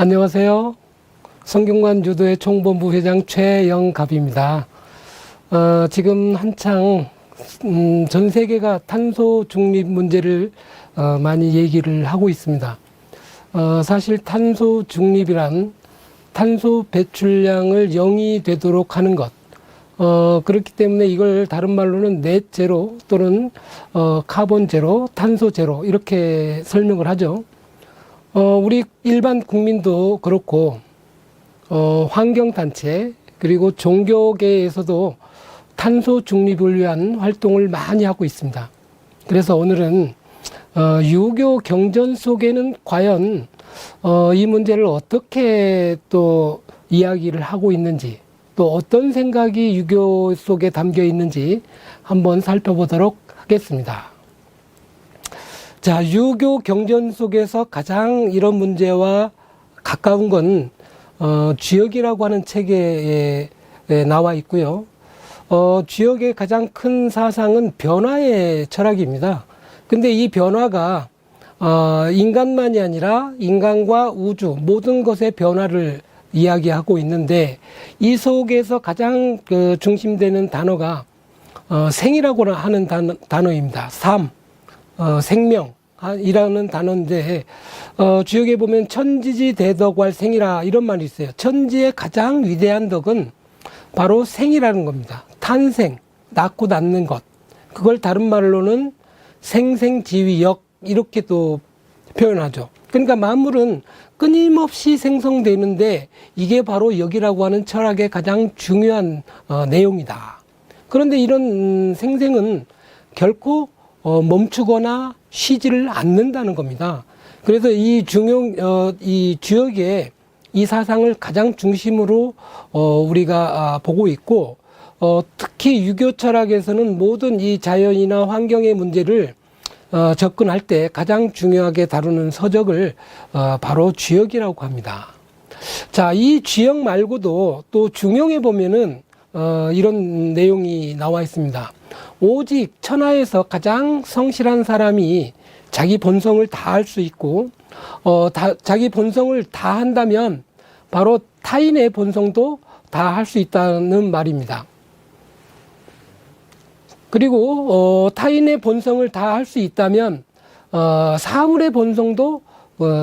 안녕하세요. 성균관 유도회 총본부 회장 최영갑입니다. 지금 한창 전 세계가 탄소 중립 문제를 많이 얘기를 하고 있습니다. 사실 탄소 중립이란 탄소 배출량을 0이 되도록 하는 것. 그렇기 때문에 이걸 다른 말로는 넷 제로 또는 카본 제로, 탄소 제로 이렇게 설명을 하죠. 우리 일반 국민도 그렇고 환경단체 그리고 종교계에서도 탄소 중립을 위한 활동을 많이 하고 있습니다. 그래서 오늘은 유교 경전 속에는 과연 이 문제를 어떻게 또 이야기를 하고 있는지, 또 어떤 생각이 유교 속에 담겨 있는지 한번 살펴보도록 하겠습니다. 자, 유교 경전 속에서 가장 이런 문제와 가까운 건 주역이라고 하는 책에 나와 있고요. 주역의 가장 큰 사상은 변화의 철학입니다. 근데 이 변화가 인간만이 아니라 인간과 우주 모든 것의 변화를 이야기하고 있는데, 이 속에서 가장 중심되는 단어가 생이라고 하는 단어입니다. 삶, 생명이라는 단어인데, 주역에 보면 천지지 대덕할 생이라 이런 말이 있어요. 천지의 가장 위대한 덕은 바로 생이라는 겁니다. 탄생, 낳고 낳는 것. 그걸 다른 말로는 생생지위역 이렇게 또 표현하죠. 그러니까 만물은 끊임없이 생성되는데 이게 바로 역이라고 하는 철학의 가장 중요한 내용이다. 그런데 이런 생생은 결코 멈추거나 쉬지를 않는다는 겁니다. 그래서 이 주역의 이 사상을 가장 중심으로 우리가 보고 있고, 특히 유교 철학에서는 모든 이 자연이나 환경의 문제를 접근할 때 가장 중요하게 다루는 서적을 바로 주역이라고 합니다. 자, 이 주역 말고도 또 중용에 보면은 이런 내용이 나와 있습니다. 오직 천하에서 가장 성실한 사람이 자기 본성을 다할 수 있고, 자기 본성을 다한다면 바로 타인의 본성도 다할 수 있다는 말입니다. 그리고 타인의 본성을 다할 수 있다면 사물의 본성도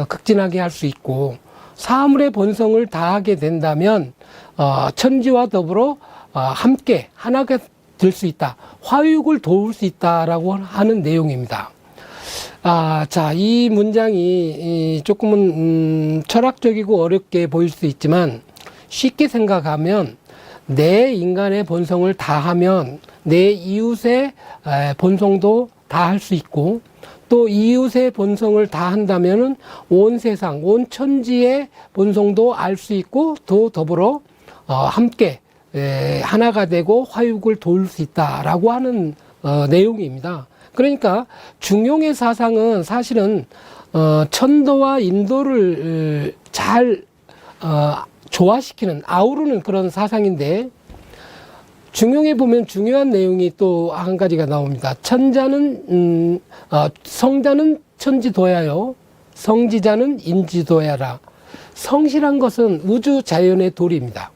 극진하게 할 수 있고, 사물의 본성을 다하게 된다면 천지와 더불어 함께 하나가 될 수 있다, 화육을 도울 수 있다라고 하는 내용입니다. 자, 이 문장이 조금은 철학적이고 어렵게 보일 수 있지만, 쉽게 생각하면 내 인간의 본성을 다하면 내 이웃의 본성도 다할 수 있고, 또 이웃의 본성을 다한다면은 온 세상, 온 천지의 본성도 알 수 있고, 또 더불어 함께 하나가 되고 화육을 도울 수 있다라고 하는 내용입니다. 그러니까 중용의 사상은 사실은 천도와 인도를 잘 조화시키는, 아우르는 그런 사상인데, 중용에 보면 중요한 내용이 또 한 가지가 나옵니다. 성자는 천지도야요, 성지자는 인지도야라. 성실한 것은 우주 자연의 도리입니다.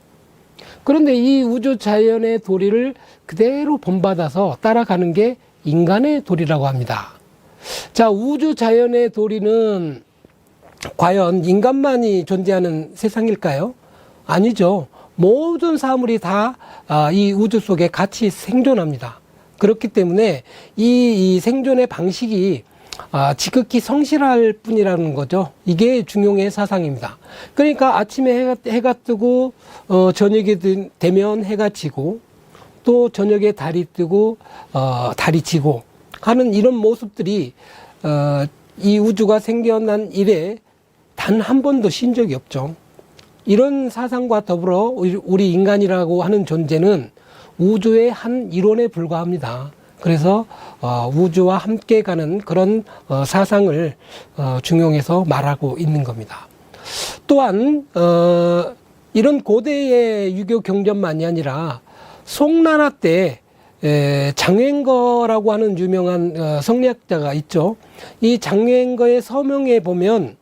그런데 이 우주 자연의 도리를 그대로 본받아서 따라가는 게 인간의 도리라고 합니다. 자, 우주 자연의 도리는 과연 인간만이 존재하는 세상일까요? 아니죠. 모든 사물이 다 이 우주 속에 같이 생존합니다. 그렇기 때문에 이 생존의 방식이 지극히 성실할 뿐이라는 거죠. 이게 중용의 사상입니다. 그러니까 아침에 해가 뜨고 저녁이 되면 해가 지고, 또 저녁에 달이 뜨고 달이 지고 하는 이런 모습들이 이 우주가 생겨난 이래 단 한 번도 쉰 적이 없죠. 이런 사상과 더불어 우리 인간이라고 하는 존재는 우주의 한 일원에 불과합니다. 그래서 우주와 함께 가는 그런 사상을 중용해서 말하고 있는 겁니다. 또한 이런 고대의 유교 경전만이 아니라 송나라 때 장행거라고 하는 유명한 성리학자가 있죠. 이 장행거의 서명에 보면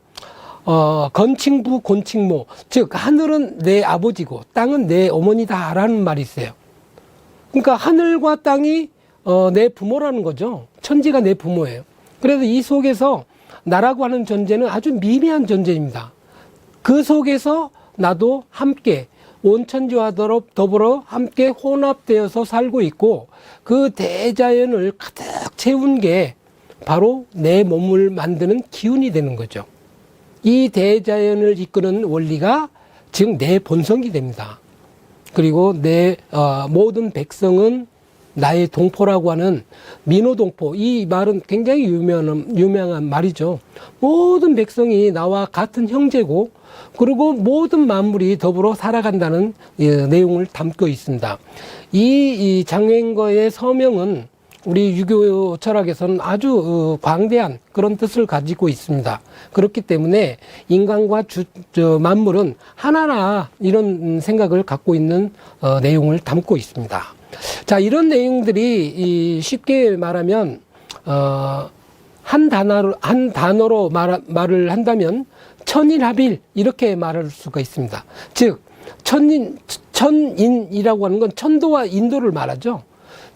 건칭부 곤칭모, 즉 하늘은 내 아버지고 땅은 내 어머니다라는 말이 있어요. 그러니까 하늘과 땅이 내 부모라는 거죠. 천지가 내 부모예요. 그래서 이 속에서 나라고 하는 존재는 아주 미미한 존재입니다. 그 속에서 나도 함께 온 천지와 더불어 함께 혼합되어서 살고 있고, 그 대자연을 가득 채운 게 바로 내 몸을 만드는 기운이 되는 거죠. 이 대자연을 이끄는 원리가 즉 내 본성이 됩니다. 그리고 내 모든 백성은 나의 동포라고 하는 민호동포, 이 말은 굉장히 유명한 말이죠. 모든 백성이 나와 같은 형제고, 그리고 모든 만물이 더불어 살아간다는 내용을 담고 있습니다. 이 장애인과의 서명은 우리 유교 철학에서는 아주 광대한 그런 뜻을 가지고 있습니다. 그렇기 때문에 인간과 만물은 하나라, 이런 생각을 갖고 있는 내용을 담고 있습니다. 자, 이런 내용들이 쉽게 말하면 한 단어로 말을 한다면 천인합일, 이렇게 말할 수가 있습니다. 즉 천인이라고 하는 건 천도와 인도를 말하죠.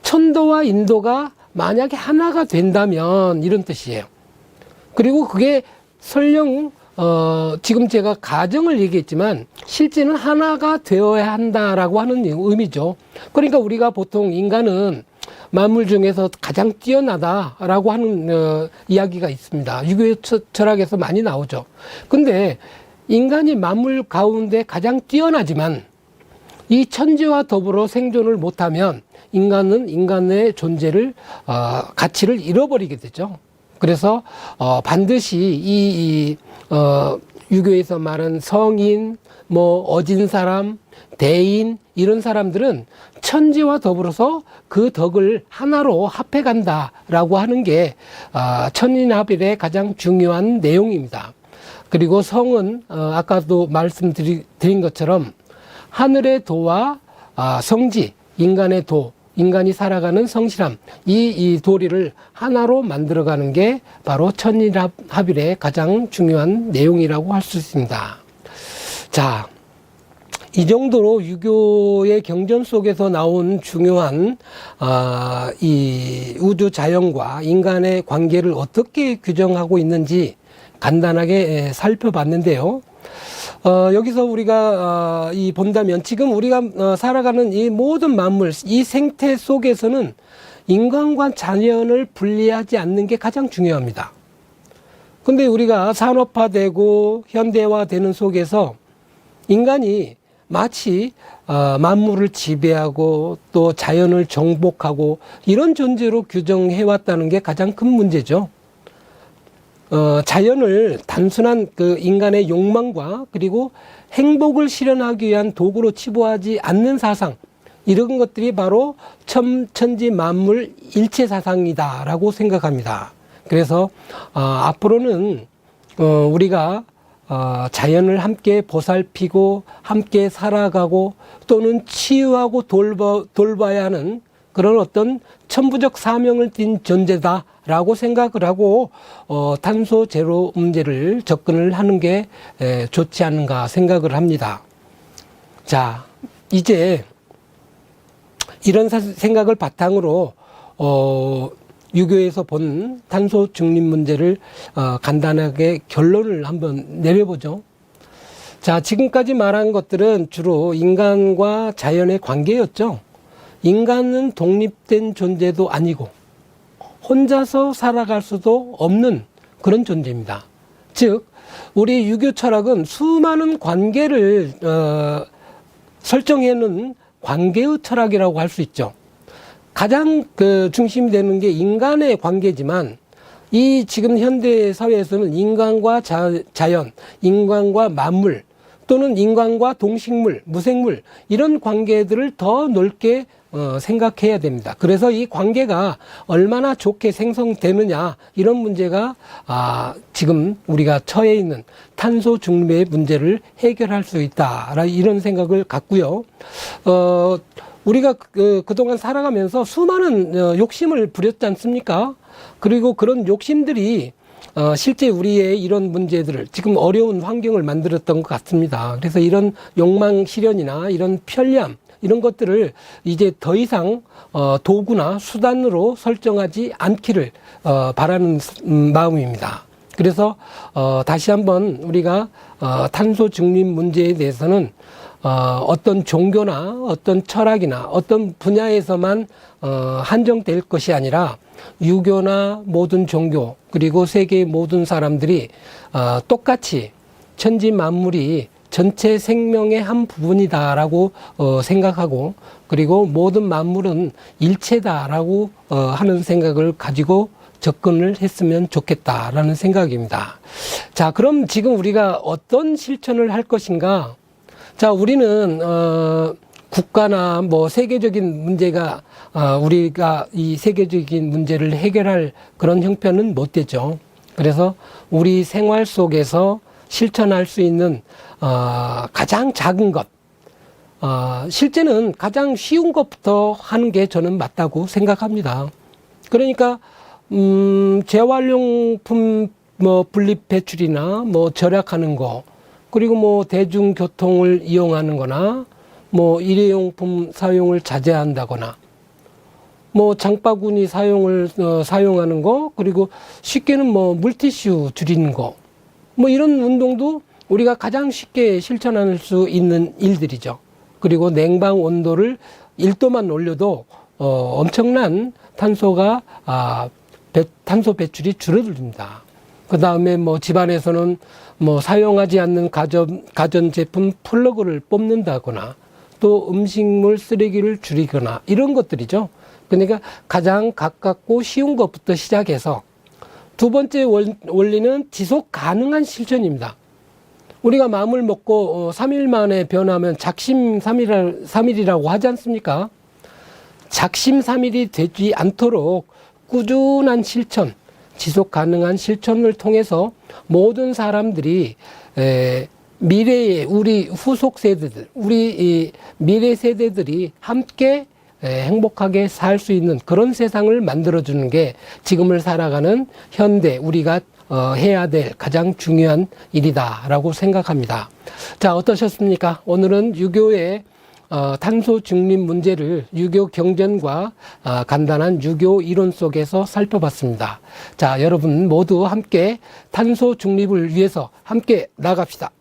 천도와 인도가 만약에 하나가 된다면 이런 뜻이에요. 그리고 그게 설령 지금 제가 가정을 얘기했지만 실제는 하나가 되어야 한다라고 하는 의미죠. 그러니까 우리가 보통 인간은 만물 중에서 가장 뛰어나다라고 하는 이야기가 있습니다. 유교 철학에서 많이 나오죠. 근데 인간이 만물 가운데 가장 뛰어나지만 이 천지와 더불어 생존을 못하면 인간은 인간의 존재를 가치를 잃어버리게 되죠. 그래서 반드시 유교에서 말하는 성인, 어진 사람, 대인, 이런 사람들은 천지와 더불어서 그 덕을 하나로 합해간다라고 하는 게 천인합일의 가장 중요한 내용입니다. 그리고 성은 아까도 말씀드린 것처럼 하늘의 도와 성지, 인간의 도, 인간이 살아가는 성실함, 이 도리를 하나로 만들어가는 게 바로 천인합일의 가장 중요한 내용이라고 할 수 있습니다. 자, 이 정도로 유교의 경전 속에서 나온 중요한 이 우주 자연과 인간의 관계를 어떻게 규정하고 있는지 간단하게 살펴봤는데요. 여기서 우리가 본다면 지금 우리가 살아가는 이 모든 만물, 이 생태 속에서는 인간과 자연을 분리하지 않는 게 가장 중요합니다. 근데 우리가 산업화되고 현대화되는 속에서 인간이 마치 만물을 지배하고 또 자연을 정복하고 이런 존재로 규정해왔다는 게 가장 큰 문제죠. 자연을 단순한 그 인간의 욕망과 그리고 행복을 실현하기 위한 도구로 치부하지 않는 사상, 이런 것들이 바로 천지 만물 일체 사상이다라고 생각합니다. 그래서 앞으로는 우리가 자연을 함께 보살피고 함께 살아가고 또는 치유하고 돌봐야 하는 그런 어떤 천부적 사명을 띤 존재다라고 생각을 하고 탄소 제로 문제를 접근을 하는 게 좋지 않은가 생각을 합니다. 자, 이제 이런 생각을 바탕으로 유교에서 본 탄소 중립 문제를 간단하게 결론을 한번 내려보죠. 자, 지금까지 말한 것들은 주로 인간과 자연의 관계였죠. 인간은 독립된 존재도 아니고 혼자서 살아갈 수도 없는 그런 존재입니다. 즉 우리 유교 철학은 수많은 관계를 설정해놓은 관계의 철학이라고 할 수 있죠. 가장 중심이 되는 게 인간의 관계지만 이 지금 현대 사회에서는 인간과 자연, 인간과 만물 또는 인간과 동식물, 무생물 이런 관계들을 더 넓게 생각해야 됩니다. 그래서 이 관계가 얼마나 좋게 생성되느냐 이런 문제가 지금 우리가 처해 있는 탄소 중립의 문제를 해결할 수 있다 이런 생각을 갖고요. 우리가 그동안 살아가면서 수많은 욕심을 부렸지 않습니까? 그리고 그런 욕심들이 실제 우리의 이런 문제들을 지금 어려운 환경을 만들었던 것 같습니다. 그래서 이런 욕망 실현이나 이런 편리함 이런 것들을 이제 더 이상 도구나 수단으로 설정하지 않기를 바라는 마음입니다. 그래서 다시 한번 우리가 탄소 중립 문제에 대해서는 어떤 종교나 어떤 철학이나 어떤 분야에서만 한정될 것이 아니라 유교나 모든 종교 그리고 세계의 모든 사람들이 똑같이 천지 만물이 전체 생명의 한 부분이다라고 생각하고 그리고 모든 만물은 일체다라고 하는 생각을 가지고 접근을 했으면 좋겠다라는 생각입니다. 자, 그럼 지금 우리가 어떤 실천을 할 것인가? 자, 우리는 국가나 뭐 세계적인 문제가 우리가 이 세계적인 문제를 해결할 그런 형편은 못 되죠. 그래서 우리 생활 속에서 실천할 수 있는 가장 작은 것, 실제는 가장 쉬운 것부터 하는 게 저는 맞다고 생각합니다. 그러니까 재활용품 뭐 분립 배출이나 뭐 절약하는 거, 그리고 뭐 대중교통을 이용하는 거나 뭐 일회용품 사용을 자제한다거나 뭐 장바구니 사용하는 거, 그리고 쉽게는 뭐 물티슈 줄이는 거, 뭐 이런 운동도 우리가 가장 쉽게 실천할 수 있는 일들이죠. 그리고 냉방 온도를 1도만 올려도 엄청난 탄소 배출이 줄어듭니다. 그 다음에 뭐 집안에서는 뭐 사용하지 않는 가전제품 플러그를 뽑는다거나 또 음식물 쓰레기를 줄이거나 이런 것들이죠. 그러니까 가장 가깝고 쉬운 것부터 시작해서 두 번째 원리는 지속 가능한 실천입니다. 우리가 마음을 먹고 3일 만에 변하면 작심 3일이라고 하지 않습니까? 작심 3일이 되지 않도록 꾸준한 실천, 지속 가능한 실천을 통해서 모든 사람들이 미래의 우리 후속 세대들, 우리 미래 세대들이 함께 행복하게 살 수 있는 그런 세상을 만들어주는 게 지금을 살아가는 현대 우리가 해야 될 가장 중요한 일이다라고 생각합니다. 자, 어떠셨습니까? 오늘은 유교의 탄소 중립 문제를 유교 경전과 간단한 유교 이론 속에서 살펴봤습니다. 자, 여러분 모두 함께 탄소 중립을 위해서 함께 나갑시다.